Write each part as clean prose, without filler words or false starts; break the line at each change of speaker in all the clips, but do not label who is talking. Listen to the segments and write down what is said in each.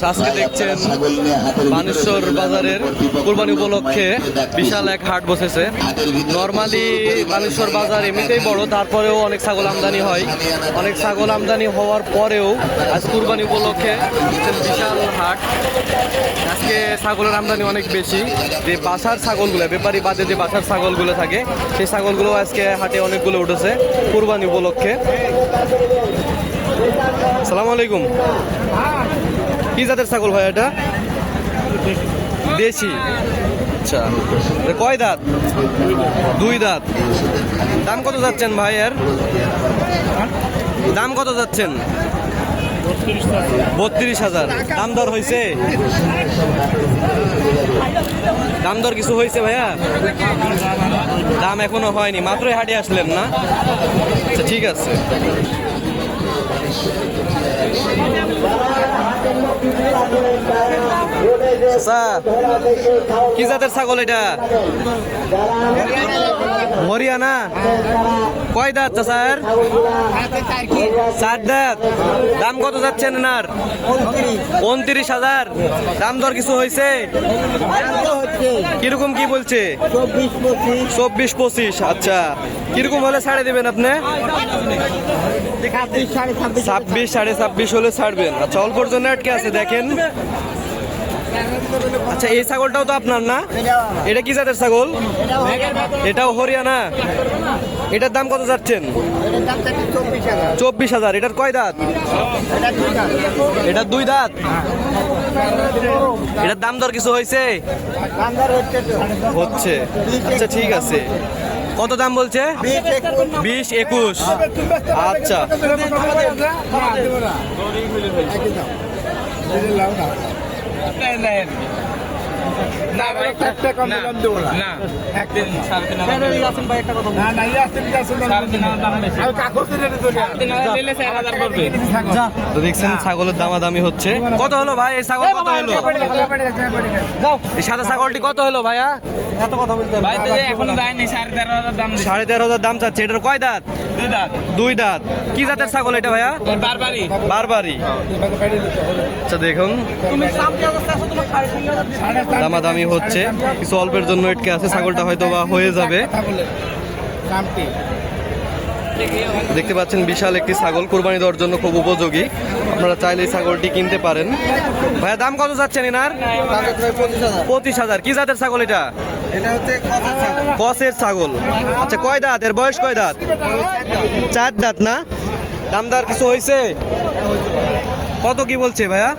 আজকে দেখছেন বানেশ্বর বাজারের কুরবানি উপলক্ষে বিশাল এক হাট বসেছে। নর্মালি বানেশ্বর বাজার এমনিতেই বড়, তারপরেও অনেক ছাগল আমদানি হয়। অনেক ছাগল আমদানি হওয়ার পরেও আজ কুরবানি উপলক্ষে বিশাল হাট। আজকে ছাগলের আমদানি অনেক বেশি। যে বাসার ছাগলগুলো, ব্যাপারী বাদে যে বাসার ছাগলগুলো থাকে, সেই ছাগলগুলো আজকে হাটে অনেকগুলো উঠেছে কুরবানি উপলক্ষে। আসসালামু আলাইকুম। কি জাতের ছাগল ভাই এটা? দেশি। আচ্ছা, কয় দাঁত? দুই দাঁত। দাম কত যাচ্ছেন ভাই এর? দাম কত যাচ্ছেন? 32,000। দাম দর হয়েছে? দাম দর কিছু হয়েছে ভাইয়া? দাম এখনো হয়নি, মাত্রই হাটে আসলেন না? আচ্ছা, ঠিক আছে। কি জাতের ছাগল এটা? হরিয়ানা। কয় দাঁত স্যার? 4 দাঁত। দাম কত যাচ্ছেন এনার? 29,000। দাম দর কিছু হয়েছে? কিরকম কি বলছে? 24-25। আচ্ছা, কিরকম হলে ছাড়ে দেবেন আপনি? 26-26.5 হলে ছাড়বেন। আচ্ছা, অল্পর জন্য আটকে আছে দেখেন। আচ্ছা, এই ছাগলটাও তো আপনার না? এটা কি জাতের ছাগল? এটাও হরিয়ানা। এটার দাম কত যাচ্ছেন? 24,000। এটার কয় দাঁত? এটার 2 দাঁত। এটার দাম দর কিছু হয়েছে? হচ্ছে। আচ্ছা, ঠিক আছে। কত দাম বলছে? 20-21। আচ্ছা, দেখছেন ছাগলের দামাদামি হচ্ছে। কত হলো ভাই এই ছাগল? কত হলো এই সাদা ছাগলটি? কত হলো ভাইয়া? এত কথা বলতে ভাই এখনো যায়নি। 13,500 দাম চাচ্ছে। এটার কয় দাঁত? 2 দাঁত। কি জাতের ছাগল এটা ভাইয়া? বারবারি। আচ্ছা, দেখুন দামাদামি হচ্ছে। কিছু অল্পের জন্য এটকে আছে। ছাগলটা হয়তো বা হয়ে যাবে। দেখতে পাচ্ছেন বিশাল একটি ছাগল, কুরবানি দেওয়ার জন্য খুব উপযোগী। আপনারা চাইলে এই ছাগলটি কিনতে পারেন। ভাইয়া দাম কত যাচ্ছেন এনার? 25,000। কি জাতের ছাগল এটা? কসের ছাগল। আচ্ছা, কয় দাঁত? এর বয়স কয় দাঁত? 4 দাঁত না? দাম দর কিছু হয়েছে? কত কি বলছে ভাইয়া?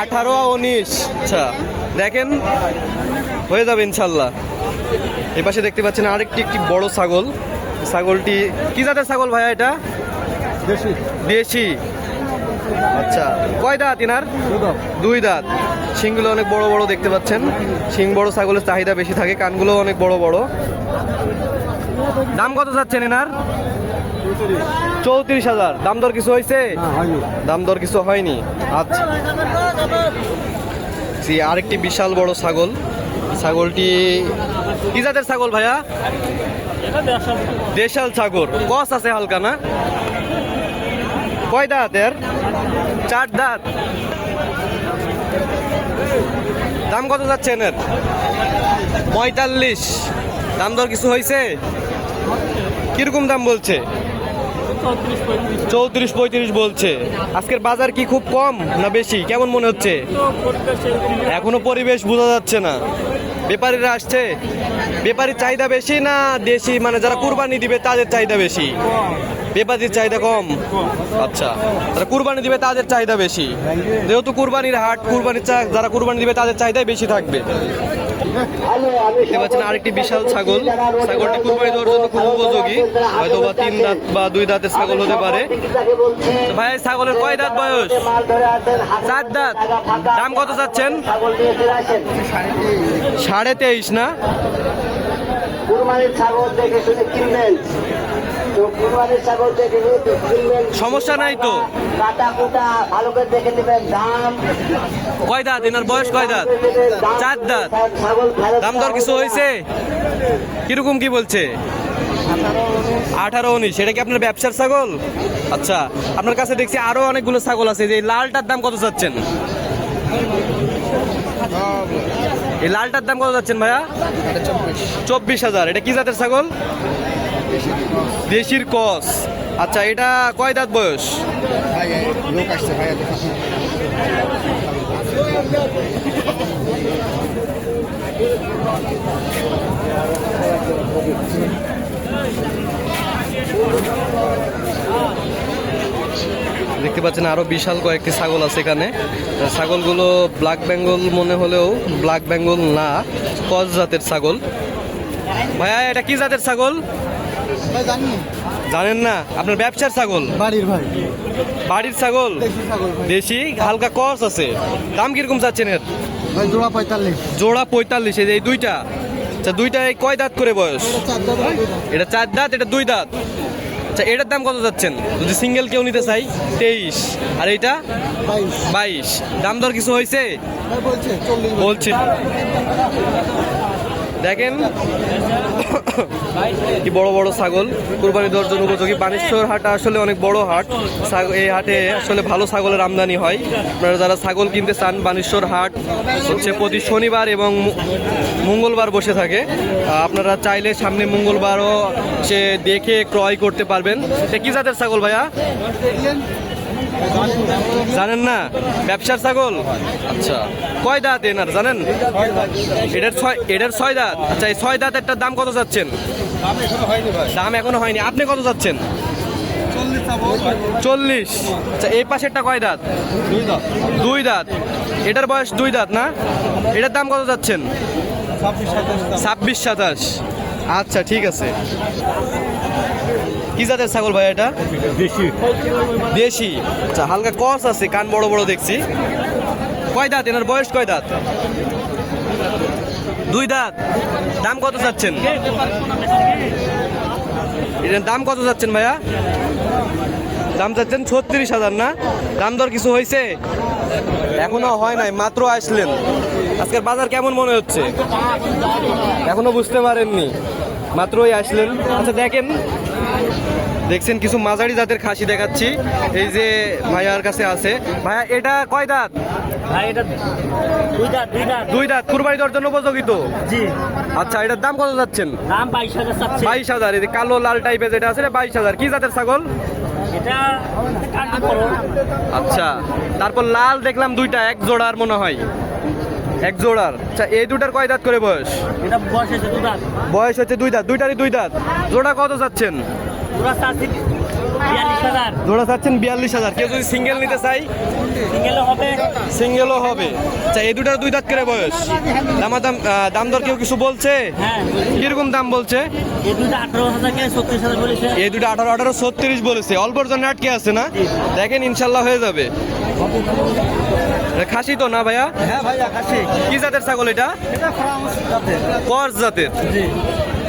18-19। আচ্ছা, দেখেন হয়ে যাবে ইনশাল্লাহ। এই পাশে দেখতে পাচ্ছেন আরেকটি বড় ছাগল। ছাগলটি কি জাতের ছাগল ভাইয়া এটা? দেশি। আচ্ছা, কয় দাঁত এনার? 2 দাঁত। শিংগুলো অনেক বড় বড় দেখতে পাচ্ছেন। শিং বড় ছাগলের চাহিদা বেশি থাকে, কানগুলো অনেক বড় বড়। দাম কত যাচ্ছেন এনার? 34,000। দাম দর কিছু হয়েছে? দাম দর কিছু হয়নি। আচ্ছা, আরেকটি বিশাল বড় ছাগল। ছাগলটি কি জাতের ছাগল ভাইয়া? দেশাল ছাগল। কস আছে হালকা না? কয় দাঁত এর? 4 দাঁত। দাম কত যাচ্ছে এর? 45। দাম দর কিছু হয়েছে? কিরকম দাম বলছে? 34-35 বলছে। আজকের বাজার কি খুব কম না বেশি? কেমন মনে হচ্ছে? এখনো পরিবেশ বোঝা যাচ্ছে না। ব্যাপারীরা আসছে? ব্যাপারীর চাহিদা বেশি না দেশি, মানে যারা কুরবানি দিবে তাদের চাহিদা বেশি? ব্যাপারীর চাহিদা কম। আচ্ছা, যারা কুরবানি দিবে তাদের চাহিদা বেশি। যেহেতু কুরবানির হাট, যারা কুরবানি দিবে তাদের চাহিদাই বেশি থাকবে। দেখতে পাচ্ছেন আরেকটি বিশাল ছাগল। ছাগলটি কুরবানি দেওয়ার জন্য খুব উপযোগী। হয়তো বা 3 দাঁত বা 2 দাঁতের ছাগল হতে পারে। ভাই, ছাগলের কয় দাঁত বয়স? 4 দাঁত। দাম কত চাচ্ছেন? 23.5 না? সমস্যা নাই তো? কয় দাঁত এনার? বয়স কয় দাঁত? 4 দাঁত। দাম দর কিছু হয়েছে? কিরকম কি বলছে? 18-19। এটা কি আপনার ব্যবসার ছাগল? আচ্ছা, আপনার কাছে দেখছি আরো অনেকগুলো ছাগল আছে, যে এই লালটার দাম কত চাচ্ছেন? এই লালটার দাম কত যাচ্ছেন ভাইয়া? 24,000। এটা কি জাতের ছাগল? দেশির ক্রস। আচ্ছা, এটা কয় দাঁত বয়স? দেখতে পাচ্ছেন আরো বিশাল কয়েকটি ছাগল আছে এখানে। ছাগলগুলো ব্ল্যাক বেঙ্গল মনে হলেও ব্ল্যাক বেঙ্গল না, ক্রস জাতের ছাগল। ভাইয়া এটা কি জাতের ছাগল? জানেন না? আপনার ব্যবসার ছাগল?
বাড়ির ভাই,
বাড়ির ছাগল, দেশি, হালকা ক্রস আছে। দাম কিরকম চাচ্ছেন এর?
ভাই জোড়া 45।
জোড়া 45। এই দুইটা, আচ্ছা দুইটায় কয় দাঁত করে বয়স? এটা 4 দাঁত, এটা 2 দাঁত। আচ্ছা, এটার দাম কত যাচ্ছেন যদি সিঙ্গেল কেউ নিতে চাই? 23। আর এইটা 22। দাম দর কিছু হয়েছে? বলছি দেখেন কি বড় বড় ছাগল, কুরবানি দেওয়ার জন্য উপযোগী। বানেশ্বর হাটটা আসলে অনেক বড় হাট। এই হাটে আসলে ভালো ছাগলের আমদানি হয়। আপনারা যারা ছাগল কিনতে চান, বানেশ্বর হাট হচ্ছে প্রতি শনিবার এবং মঙ্গলবার বসে থাকে। আপনারা চাইলে সামনে মঙ্গলবারও সে দেখে ক্রয় করতে পারবেন। সে কি জাতের ছাগল ভাইয়া? জানেন না? ব্যবসার ছাগল। আচ্ছা, কয় দাঁত এনার জানেন? এটার 6 দাঁত। আচ্ছা, এই 6 দাঁতেরটার দাম কত চাচ্ছেন? দাম এখনো হয়নি। আপনি কত চাচ্ছেন? 40। আচ্ছা, এই পাশেরটা কয় দাঁত? 2 দাঁত। এটার বয়স 2 দাঁত না? এটার দাম কত চাচ্ছেন? 26-27। আচ্ছা, ঠিক আছে। কি জাতের ছাগল ভাই এটা?
দেশি।
দেশি। আচ্ছা, হালকা ক্রস আছে, কান বড় বড় দেখছি। কয় দাঁত এনার? বয়স কয় দাঁত? 2 দাঁত। দাম কত চাচ্ছেন? এটার দাম কত চাচ্ছেন ভাইয়া? দাম চাচ্ছেন 36,000 না? দাম দর কিছু হয়েছে? এখনো হয় নাই, মাত্র আসলেন। আজকের বাজার কেমন মনে হচ্ছে? এখনো বুঝতে পারেননি, মাত্রই আসলেন। আচ্ছা, দেখছেন কিছু মাঝারি জাতের খাসি দেখাচ্ছি, এই যে ভাইয়ার কাছে আছে। ভাইয়া এটা কয় দাঁত?
ভাই এটা 2 দাঁত।
2 দাঁত। কুরবানি দেওয়ার জন্য উপযোগী তো?
জি।
আচ্ছা, এটার দাম কত যাচ্ছেন?
দাম 22,000 চাচ্ছে।
22,000। এই যে কালো লাল টাইপের যেটা আছে 22,000। কি জাতের ছাগল?
এটা কাটি করো।
আচ্ছা, তারপর লাল দেখলাম 2টা, এক জোড়ার মনে হয়, এক জোড়ার। আচ্ছা, এই দুটার কয় দাঁত করে বয়স?
এটা বয়স হচ্ছে 2 দাঁত।
বয়স হচ্ছে 2 দাঁত। দুইটারই 2 দাঁত। জোড়া কত যাচ্ছেন?
জোড়া চাচ্ছি 42,000।
জোড়া চাচ্ছেন 42,000। কেউ যদি সিঙ্গেল নিতে চাই?
সিঙ্গেলও হবে।
সিঙ্গেলও হবে। আচ্ছা, এই দুটার 2 দাঁত করে বয়স। দাম দর কেউ কিছু বলছে?
হ্যাঁ।
কিরকম দাম বলছে?
এই দুটো 18,000 কে 36,000 বলেছে।
এই দুটো 18, 36 বলেছে। অল্পর জন্য আটকে আছে না? দেখেন ইনশাল্লাহ হয়ে যাবে। এটা খাসি তো না ভাইয়া?
হ্যাঁ ভাইয়া খাসি।
কি জাতের ছাগল এটা?
এটা ফ্রান্স জাতের।
ক্রস জাতের।
জি।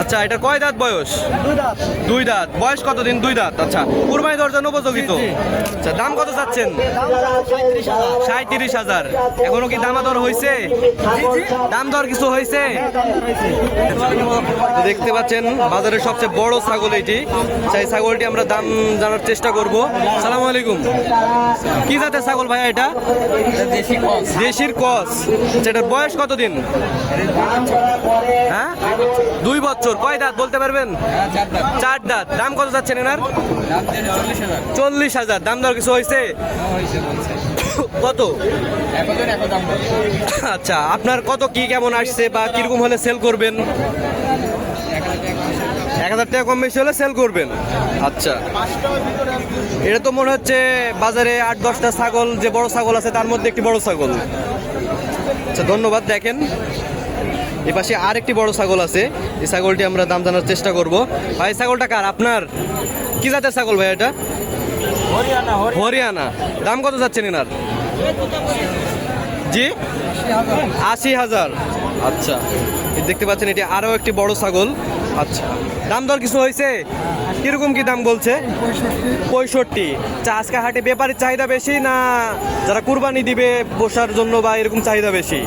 আচ্ছা, এটা কয় দাঁত বয়স?
2 দাঁত।
2 দাঁত। বয়স কতদিন? 2 দাঁত। আচ্ছা, কুরবানি দেওয়ার জন্য উপযোগী তো? আচ্ছা, দাম কত চাচ্ছেন? 37,000। এখনো কি দাম দর হয়েছে? দাম দর কিছু হয়েছে? দেখতে পাচ্ছেন বাজারের সবচেয়ে বড় ছাগল এটি। সেই ছাগলটি আমরা দাম জানার চেষ্টা করব। সালামু আলাইকুম। কি জাতের ছাগল ভাইয়া এটা?
দেশি ক্রস।
দেশির ক্রস। আচ্ছা, এটার বয়স কতদিন? হ্যাঁ, 2 বছর। কয় দাঁত বলতে পারবেন? 4 দাঁত। দাম কত যাচ্ছেন এনার? 40,000। দাম দর কিছু হয়েছে? কত? আচ্ছা, আপনার কত কি কেমন আসছে বা কিরকম হলে সেল করবেন? 1,000 টাকা কম বেশি হলে সেল করবেন। আচ্ছা, এটা তো মনে হচ্ছে বাজারে 8-10টা ছাগল, যে বড় ছাগল আছে তার মধ্যে একটি বড় ছাগল। আচ্ছা, ধন্যবাদ। দেখেন এই পাশে আর একটি বড় ছাগল আছে, এই ছাগলটি আমরা দাম জানার চেষ্টা করব। ভাই, ছাগলটা কার? আপনার? কি জাতের ছাগল ভাই এটা? হরিয়ানা। দাম কত যাচ্ছেন এনার? জি, 80,000। আচ্ছা, দেখতে পাচ্ছেন এটি আরও একটি বড় ছাগল। আচ্ছা, দাম দর কিছু হয়েছে? কিরকম কি দাম বলছে? 65। আচ্ছা, আজকে হাটে ব্যাপারীর চাহিদা বেশি না যারা কুরবানি দিবে বসার জন্য বা এরকম চাহিদা বেশি?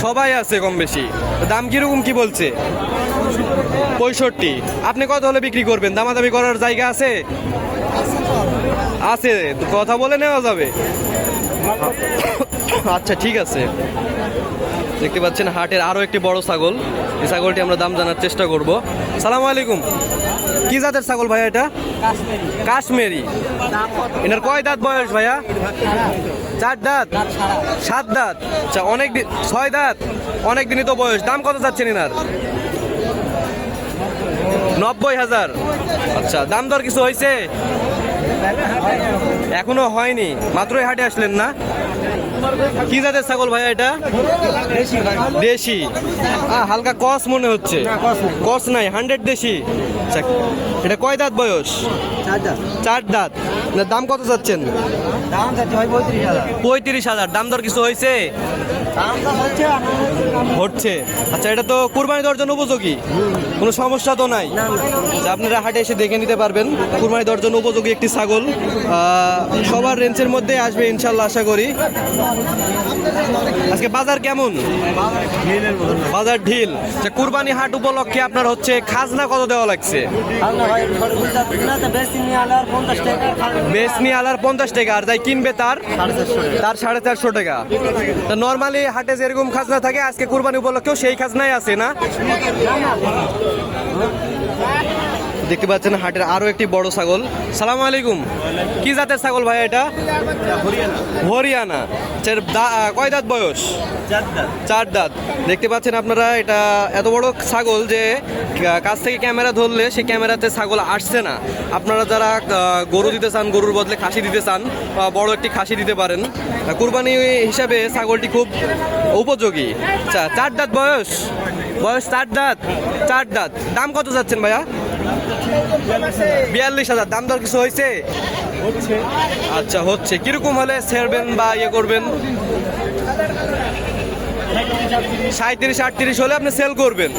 সবাই আছে কম বেশি। দাম কিরকম কি বলছে? 65। আপনি কত হলে বিক্রি করবেন? দামাদামি করার জায়গা আছে? আছে, তো কথা বলে নেওয়া যাবে। আচ্ছা ঠিক আছে। দেখতে পাচ্ছেন হাটের আরো একটি বড় ছাগল। এই ছাগলটি আমরা দাম জানার চেষ্টা করব। সালাম আলাইকুম। কি জাতের ছাগল ভাইয়া এটা? কাশ্মীরি। এনার কয় দাঁত বয়স ভাইয়া? 4 দাঁত, 7 দাঁত। আচ্ছা, অনেক দিন, 6 দাঁত, অনেক দিনই তো বয়স। দাম কত যাচ্ছেন এনার? 90,000। আচ্ছা, দাম দর কিছু হয়েছে? এখনো হয়নি, মাত্রই হাটে আসলেন না? কি জাতের ছাগল ভাইয়া এটা? দেশি। হালকা কস মনে হচ্ছে। কস নাই, 100 দেশি। আচ্ছা, এটা কয় দাঁত বয়স? 4 দাঁত। না, দাম কত চাচ্ছেন? 35,000। দাম দর কিছু হয়েছে? হচ্ছে। আচ্ছা, এটা তো কুরবানি দেওয়ার জন্য উপযোগী, কোনো সমস্যা তো নাই? আচ্ছা, আপনারা হাটে এসে দেখে নিতে পারবেন। কুরবানি দেওয়ার জন্য উপযোগী একটি ছাগল, সবার রেঞ্জের মধ্যে আসবে ইনশাল্লাহ, আশা করি। আজকে বাজার কেমন? বাজার ঢিল। আচ্ছা, কুরবানি হাট উপলক্ষে আপনার হচ্ছে খাজনা কত দেওয়া লাগছে? বেশ নিয়ে আলার 50 টাকা, আর যাই কিনবে তার 450 টাকা। তা নর্মালি হাটে যেরকম খাজনা থাকে আজকে কুরবানি উপলক্ষেও সেই খাজনাই আছে না? দেখতে পাচ্ছেন হাটের আরো একটি বড় ছাগল। সালাম আলাইকুম। কি জাতের ছাগল ভাই এটা? হরিয়ানা। কয় দাঁত বয়স? 4 দাঁত। দেখতে পাচ্ছেন আপনারা, এটা এত বড় ছাগল যে কাছ থেকে ক্যামেরা ধরলে সেই ক্যামেরাতে ছাগল আসছে না। আপনারা যারা গরু দিতে চান, গরুর বদলে খাসি দিতে চান, বড় একটি খাসি দিতে পারেন। কুরবানি হিসাবে ছাগলটি খুব উপযোগী। আচ্ছা, 4 দাঁত বয়স। 4 দাঁত। 4 দাঁত। দাম কত যাচ্ছেন ভাইয়া? 42,000। দাম দর কিছু হয়েছে? আচ্ছা, হচ্ছে। কিরকম হলে ছেড়বেন বা ইয়ে করবেন? 37-38 হলে আপনি সেল করবেন।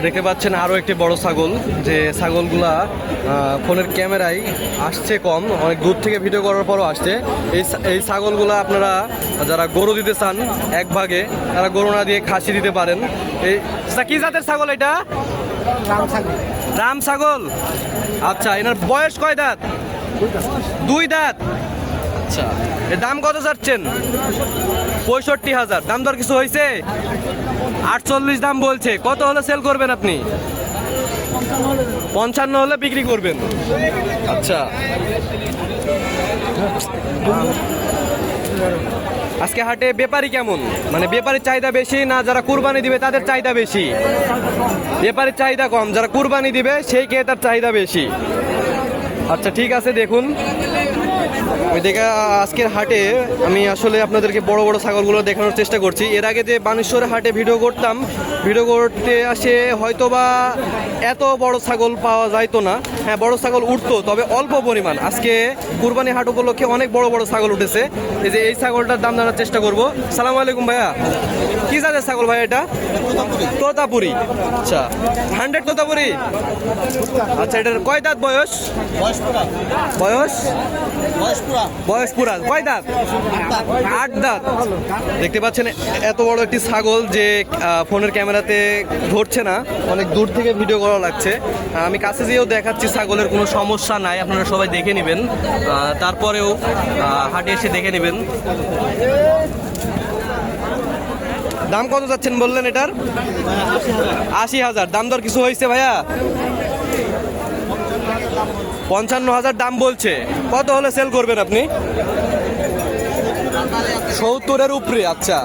দেখতে পাচ্ছেন আরো একটি বড় ছাগল, যে ছাগলগুলা ফোনের ক্যামেরায় আসছে কম, অনেক দূর থেকে ভিডিও করার পরও আসছে। এই ছাগলগুলা আপনারা যারা গরু দিতে চান এক ভাগে, তারা গরু না দিয়ে খাসি দিতে পারেন। কি জাতের ছাগল এটা? রাম ছাগল। আচ্ছা, এনার বয়স কয় দাঁত? 2 দাঁত। আচ্ছা, এর দাম কত চাচ্ছেন? 65,000। দাম দর কিছু হয়েছে? 48 দাম বলছে। কত হলে সেল করবেন আপনি? 55 হলে বিক্রি করবেন। আচ্ছা, আজকে হাটে ব্যাপারী কেমন? মানে ব্যাপারীর চাহিদা বেশি না যারা কুরবানি দিবে তাদের চাহিদা বেশি? ব্যাপারীর চাহিদা কম, যারা কুরবানি দিবে সেই ক্রেতার চাহিদা বেশি। আচ্ছা ঠিক আছে, দেখুন ওই দেখে আজকের হাটে আমি আসলে আপনাদেরকে বড় বড় ছাগলগুলো দেখানোর চেষ্টা করছি। এর আগে যে বানেশ্বরের হাটে ভিডিও করতাম, ভিডিও করতে আসে হয়তোবা এত বড় ছাগল পাওয়া যাইতো না। হ্যাঁ, বড় ছাগল উঠতো, তবে অল্প পরিমাণ। আজকে কুরবানি হাট উপলক্ষে অনেক বড় বড় ছাগল উঠেছে। এই যে এই ছাগলটার দাম জানার চেষ্টা করব। সালাম আলাইকুম ভাইয়া। কি জাতের ছাগল ভাই এটা? তোতাপুরি। আচ্ছা, 100 তোতাপুরি। আচ্ছা, এটার কয় দাঁত বয়স? বয়স পুরা কয় দাঁত? 8 দাঁত। দেখতে পাচ্ছেন এত বড় একটি ছাগল যে ফোনের ক্যামেরাতে ধরছে না, অনেক দূর থেকে ভিডিও করা লাগছে। আমি কাছে যেও দেখাচ্ছি, ছাগলের কোনো সমস্যা নাই, আপনারা সবাই দেখে নেবেন। তারপরেও হাটে এসে দেখে নেবেন। দাম কত যাচ্ছেন বললেন এটার? 80,000। দাম দর কিছু হয়েছে ভাইয়া? 55,000 দাম বলছে। কত হলে সেল করবেন আপনি? 70-এর উপরে। আচ্ছা,